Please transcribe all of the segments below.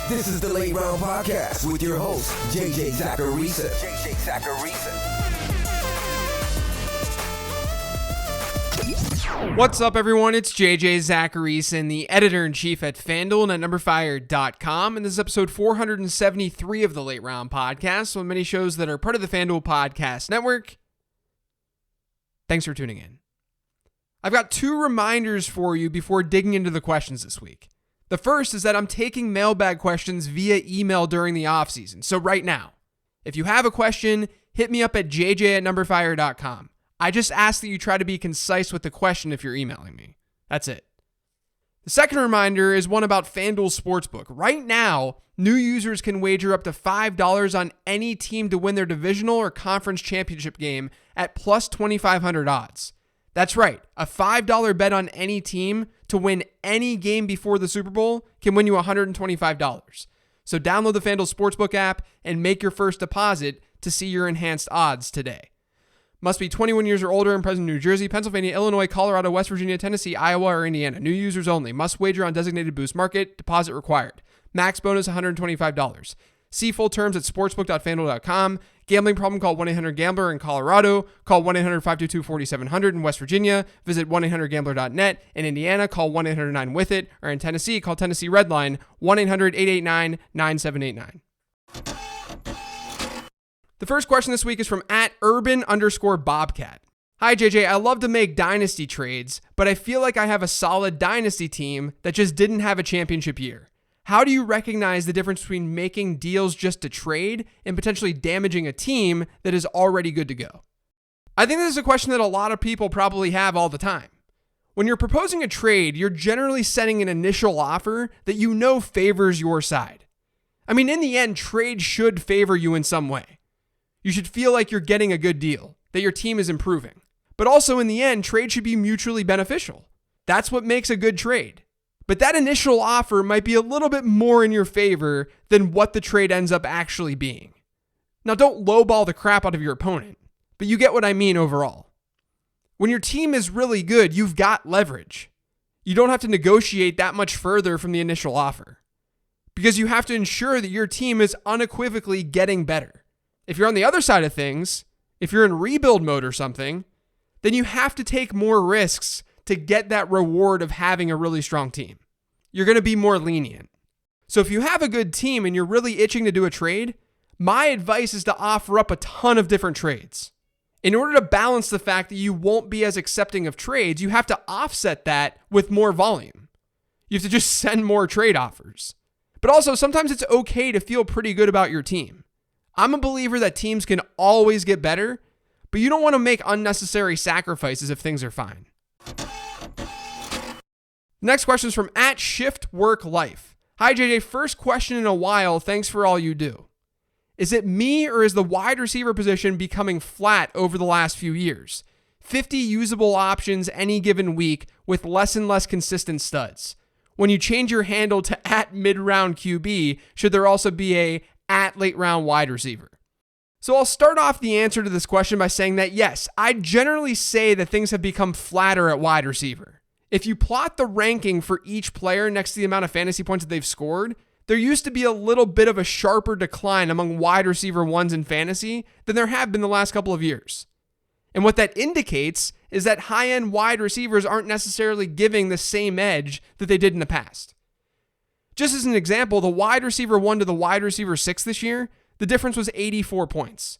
This is the Late Round Podcast with your host, JJ Zacharisa. What's up, everyone? It's JJ Zacharisa, the editor-in-chief at FanDuel and at numberfire.com, and this is episode 473 of the Late Round Podcast, one of many shows that are part of the FanDuel Podcast Network. Thanks for tuning in. I've got two reminders for you before digging into the questions this week. The first is that I'm taking mailbag questions via email during the offseason. So right now, if you have a question, hit me up at jj@numberfire.com. I just ask that you try to be concise with the question if you're emailing me. That's it. The second reminder is one about FanDuel Sportsbook. Right now, new users can wager up to $5 on any team to win their divisional or conference championship game at plus 2,500 odds. That's right. A $5 bet on any team to win any game before the Super Bowl can win you $125. So download the FanDuel Sportsbook app and make your first deposit to see your enhanced odds today. Must be 21 years or older and present in New Jersey, Pennsylvania, Illinois, Colorado, West Virginia, Tennessee, Iowa, or Indiana. New users only. Must wager on designated boost market. Deposit required. Max bonus $125. See full terms at sportsbook.fanduel.com. Gambling problem? Call 1-800-GAMBLER in Colorado. Call 1-800-522-4700 in West Virginia. Visit 1-800-GAMBLER.net. In Indiana, call 1-800-9-WITH-IT. Or in Tennessee, call Tennessee Redline 1-800-889-9789. The first question this week is from @urban_bobcat. Hi JJ, I love to make dynasty trades, but I feel like I have a solid dynasty team that just didn't have a championship year. How do you recognize the difference between making deals just to trade and potentially damaging a team that is already good to go? I think this is a question that a lot of people probably have all the time. When you're proposing a trade, you're generally setting an initial offer that you know favors your side. I mean, in the end, trade should favor you in some way. You should feel like you're getting a good deal, that your team is improving. But also in the end, trade should be mutually beneficial. That's what makes a good trade. But that initial offer might be a little bit more in your favor than what the trade ends up actually being. Now, don't lowball the crap out of your opponent, but you get what I mean overall. When your team is really good, you've got leverage. You don't have to negotiate that much further from the initial offer because you have to ensure that your team is unequivocally getting better. If you're on the other side of things, if you're in rebuild mode or something, then you have to take more risks to get that reward of having a really strong team. You're going to be more lenient. So if you have a good team and you're really itching to do a trade, my advice is to offer up a ton of different trades. In order to balance the fact that you won't be as accepting of trades, you have to offset that with more volume. You have to just send more trade offers. But also, sometimes it's okay to feel pretty good about your team. I'm a believer that teams can always get better, but you don't want to make unnecessary sacrifices if things are fine. Next question is from @ShiftWorkLife. Hi JJ, first question in a while. Thanks for all you do. Is it me or is the wide receiver position becoming flat over the last few years? 50 usable options any given week with less and less consistent studs. When you change your handle to @midround QB, should there also be a @late round wide receiver? So I'll start off the answer to this question by saying that yes, I generally say that things have become flatter at wide receiver. If you plot the ranking for each player next to the amount of fantasy points that they've scored, there used to be a little bit of a sharper decline among wide receiver ones in fantasy than there have been the last couple of years. And what that indicates is that high-end wide receivers aren't necessarily giving the same edge that they did in the past. Just as an example, the wide receiver 1 to the wide receiver 6 this year, the difference was 84 points.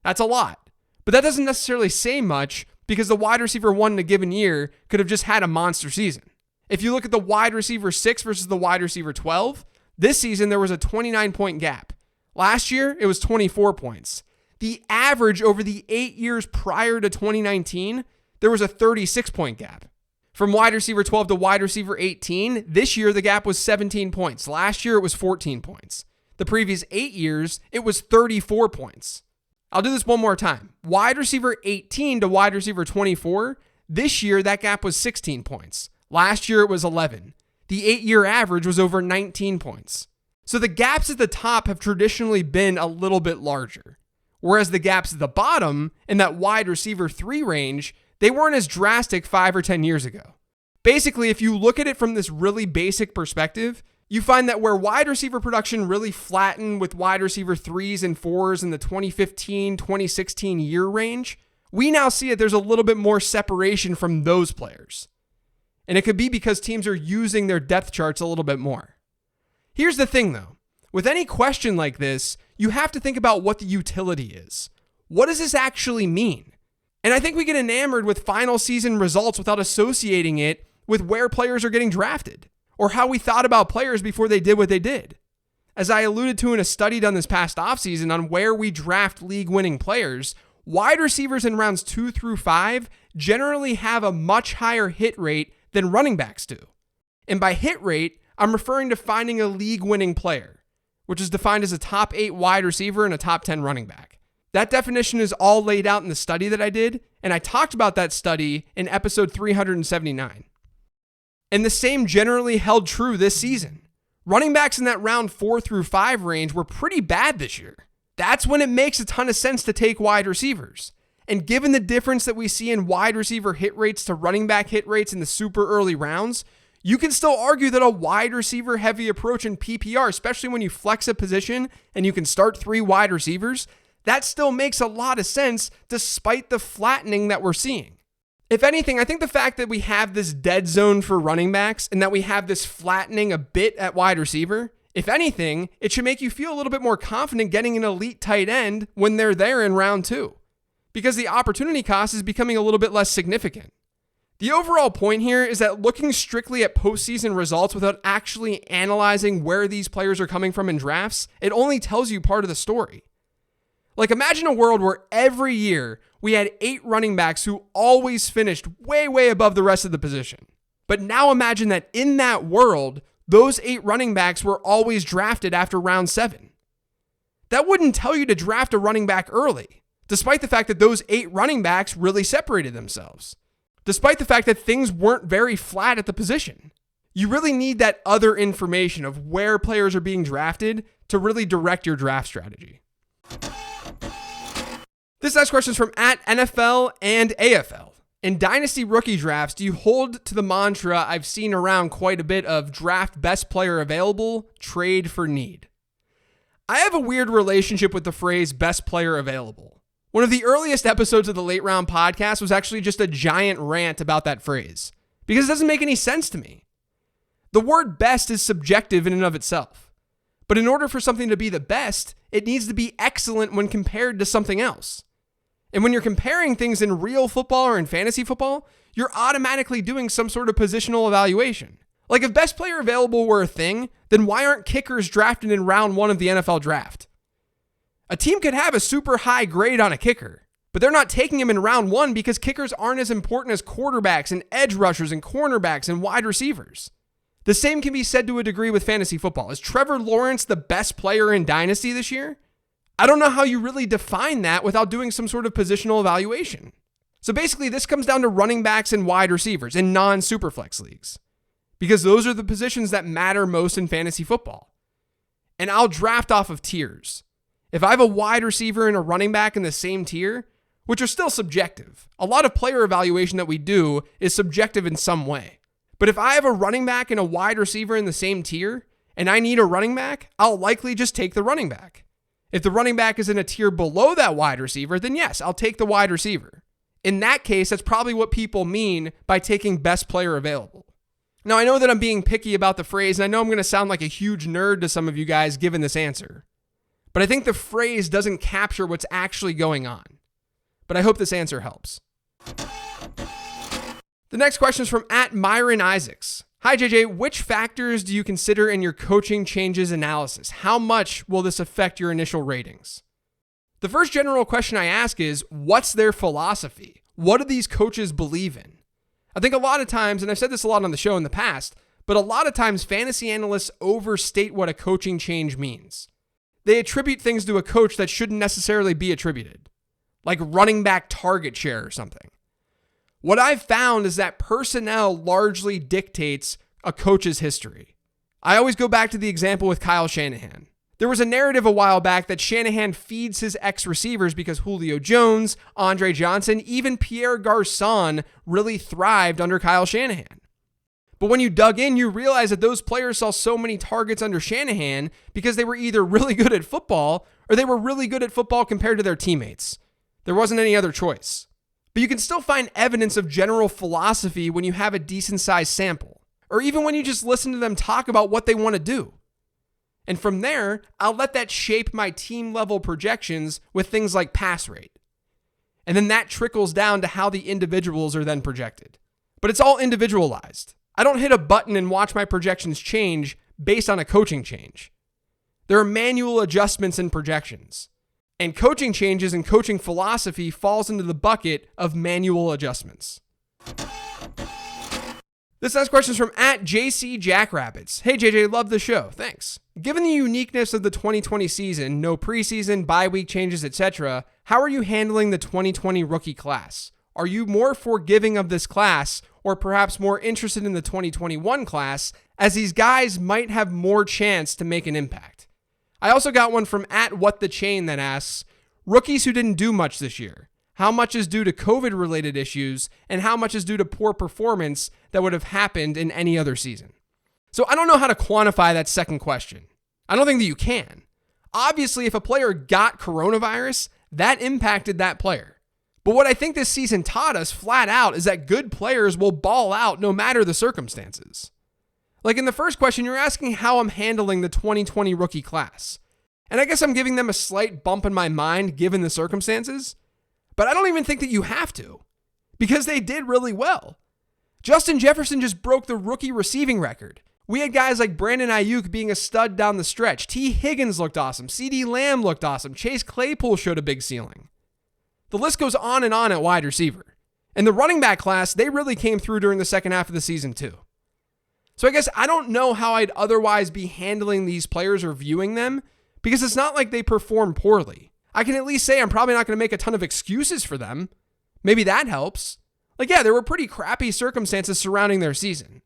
That's a lot, but that doesn't necessarily say much because the wide receiver 1 in a given year could have just had a monster season. If you look at the wide receiver 6 versus the wide receiver 12, this season there was a 29-point gap. Last year, it was 24 points. The average over the 8 years prior to 2019, there was a 36-point gap. From wide receiver 12 to wide receiver 18, this year the gap was 17 points. Last year it was 14 points. The previous 8 years, it was 34 points. I'll do this one more time. Wide receiver 18 to wide receiver 24, this year that gap was 16 points. Last year it was 11. The 8-year average was over 19 points. So the gaps at the top have traditionally been a little bit larger, whereas the gaps at the bottom in that wide receiver 3 range, they weren't as drastic 5 or 10 years ago. Basically, if you look at it from this really basic perspective, You find that where wide receiver production really flattened with wide receiver 3s and 4s in the 2015, 2016 year range, we now see that there's a little bit more separation from those players. And it could be because teams are using their depth charts a little bit more. Here's the thing though, with any question like this, you have to think about what the utility is. What does this actually mean? And I think we get enamored with final season results without associating it with where players are getting drafted or how we thought about players before they did what they did. As I alluded to in a study done this past offseason on where we draft league-winning players, wide receivers in rounds 2 through 5 generally have a much higher hit rate than running backs do. And by hit rate, I'm referring to finding a league-winning player, which is defined as a top 8 wide receiver and a top 10 running back. That definition is all laid out in the study that I did, and I talked about that study in episode 379. And the same generally held true this season. Running backs in that round 4 through 5 range were pretty bad this year. That's when it makes a ton of sense to take wide receivers. And given the difference that we see in wide receiver hit rates to running back hit rates in the super early rounds, you can still argue that a wide receiver heavy approach in PPR, especially when you flex a position and you can start 3 wide receivers, that still makes a lot of sense despite the flattening that we're seeing. If anything, I think the fact that we have this dead zone for running backs and that we have this flattening a bit at wide receiver, if anything, it should make you feel a little bit more confident getting an elite tight end when they're there in round 2, because the opportunity cost is becoming a little bit less significant. The overall point here is that looking strictly at postseason results without actually analyzing where these players are coming from in drafts, it only tells you part of the story. Like, imagine a world where every year we had 8 running backs who always finished way, way above the rest of the position. But now imagine that in that world, those 8 running backs were always drafted after round 7. That wouldn't tell you to draft a running back early, despite the fact that those 8 running backs really separated themselves, despite the fact that things weren't very flat at the position. You really need that other information of where players are being drafted to really direct your draft strategy. This next question is from @NFL and AFL. In Dynasty rookie drafts, do you hold to the mantra I've seen around quite a bit of draft best player available, trade for need? I have a weird relationship with the phrase best player available. One of the earliest episodes of the Late Round podcast was actually just a giant rant about that phrase, because it doesn't make any sense to me. The word best is subjective in and of itself. But in order for something to be the best, it needs to be excellent when compared to something else. And when you're comparing things in real football or in fantasy football, you're automatically doing some sort of positional evaluation. Like, if best player available were a thing, then why aren't kickers drafted in round 1 of the NFL draft? A team could have a super high grade on a kicker, but they're not taking him in round 1 because kickers aren't as important as quarterbacks and edge rushers and cornerbacks and wide receivers. The same can be said to a degree with fantasy football. Is Trevor Lawrence the best player in Dynasty this year? I don't know how you really define that without doing some sort of positional evaluation. So basically, this comes down to running backs and wide receivers in non-superflex leagues, because those are the positions that matter most in fantasy football. And I'll draft off of tiers. If I have a wide receiver and a running back in the same tier, which are still subjective, a lot of player evaluation that we do is subjective in some way. But if I have a running back and a wide receiver in the same tier, and I need a running back, I'll likely just take the running back. If the running back is in a tier below that wide receiver, then yes, I'll take the wide receiver. In that case, that's probably what people mean by taking best player available. Now, I know that I'm being picky about the phrase, and I know I'm going to sound like a huge nerd to some of you guys given this answer. But I think the phrase doesn't capture what's actually going on. But I hope this answer helps. The next question is from @Myron Isaacs. Hi, JJ. Which factors do you consider in your coaching changes analysis? How much will this affect your initial ratings? The first general question I ask is, what's their philosophy? What do these coaches believe in? I think a lot of times, and I've said this a lot on the show in the past, but a lot of times fantasy analysts overstate what a coaching change means. They attribute things to a coach that shouldn't necessarily be attributed, like running back target share or something. What I've found is that personnel largely dictates a coach's history. I always go back to the example with Kyle Shanahan. There was a narrative a while back that Shanahan feeds his ex-receivers because Julio Jones, Andre Johnson, even Pierre Garçon really thrived under Kyle Shanahan. But when you dug in, you realize that those players saw so many targets under Shanahan because they were either really good at football or they were really good at football compared to their teammates. There wasn't any other choice. But you can still find evidence of general philosophy when you have a decent sized sample, or even when you just listen to them talk about what they want to do. And from there, I'll let that shape my team level projections with things like pass rate. And then that trickles down to how the individuals are then projected. But it's all individualized. I don't hit a button and watch my projections change based on a coaching change. There are manual adjustments in projections. And coaching changes and coaching philosophy falls into the bucket of manual adjustments. This next question is from @JCJackrabbits. Hey JJ, love the show. Thanks. Given the uniqueness of the 2020 season, no preseason, bye week changes, etc., how are you handling the 2020 rookie class? Are you more forgiving of this class or perhaps more interested in the 2021 class, as these guys might have more chance to make an impact? I also got one from @WhatTheChain that asks, rookies who didn't do much this year, how much is due to COVID-related issues and how much is due to poor performance that would have happened in any other season? So I don't know how to quantify that second question. I don't think that you can. Obviously, if a player got coronavirus, that impacted that player. But what I think this season taught us flat out is that good players will ball out no matter the circumstances. Like in the first question, you're asking how I'm handling the 2020 rookie class. And I guess I'm giving them a slight bump in my mind given the circumstances. But I don't even think that you have to, because they did really well. Justin Jefferson just broke the rookie receiving record. We had guys like Brandon Ayuk being a stud down the stretch. T. Higgins looked awesome. CeeDee Lamb looked awesome. Chase Claypool showed a big ceiling. The list goes on and on at wide receiver. And the running back class, they really came through during the second half of the season too. So I guess I don't know how I'd otherwise be handling these players or viewing them, because it's not like they perform poorly. I can at least say I'm probably not going to make a ton of excuses for them. Maybe that helps. Like, yeah, there were pretty crappy circumstances surrounding their season.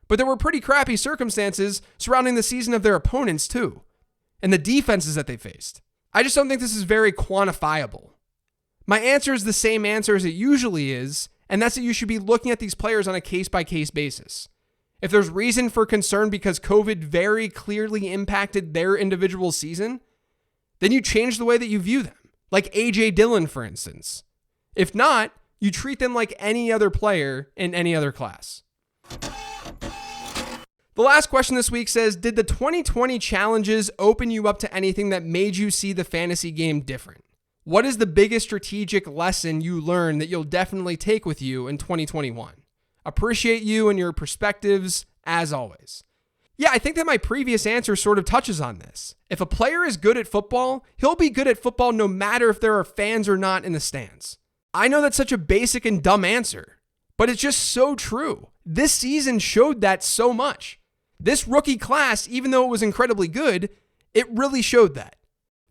But there were pretty crappy circumstances surrounding the season of their opponents too, and the defenses that they faced. I just don't think this is very quantifiable. My answer is the same answer as it usually is, and that's that you should be looking at these players on a case-by-case basis. If there's reason for concern because COVID very clearly impacted their individual season, then you change the way that you view them, like A.J. Dillon, for instance. If not, you treat them like any other player in any other class. The last question this week says, did the 2020 challenges open you up to anything that made you see the fantasy game different? What is the biggest strategic lesson you learned that you'll definitely take with you in 2021? Appreciate you and your perspectives as always. Yeah, I think that my previous answer sort of touches on this. If a player is good at football, he'll be good at football no matter if there are fans or not in the stands. I know that's such a basic and dumb answer, but it's just so true. This season showed that so much. This rookie class, even though it was incredibly good, it really showed that.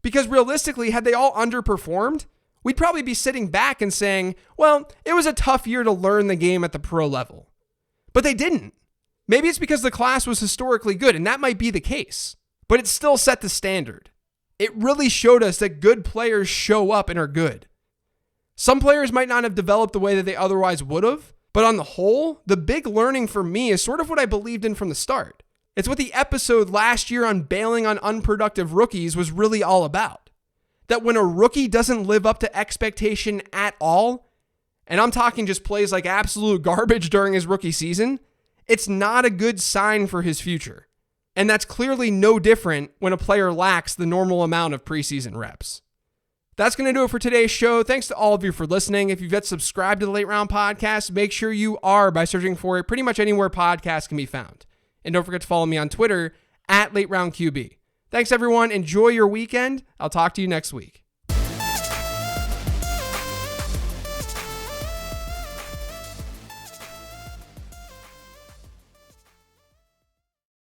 Because realistically, had they all underperformed, we'd probably be sitting back and saying, well, it was a tough year to learn the game at the pro level. But they didn't. Maybe it's because the class was historically good, and that might be the case. But it still set the standard. It really showed us that good players show up and are good. Some players might not have developed the way that they otherwise would have, but on the whole, the big learning for me is sort of what I believed in from the start. It's what the episode last year on bailing on unproductive rookies was really all about. That when a rookie doesn't live up to expectation at all, and I'm talking just plays like absolute garbage during his rookie season, it's not a good sign for his future. And that's clearly no different when a player lacks the normal amount of preseason reps. That's going to do it for today's show. Thanks to all of you for listening. If you've yet subscribed to the Late Round Podcast, make sure you are by searching for it pretty much anywhere podcasts can be found. And don't forget to follow me on Twitter @LateRoundQB. Thanks, everyone. Enjoy your weekend. I'll talk to you next week.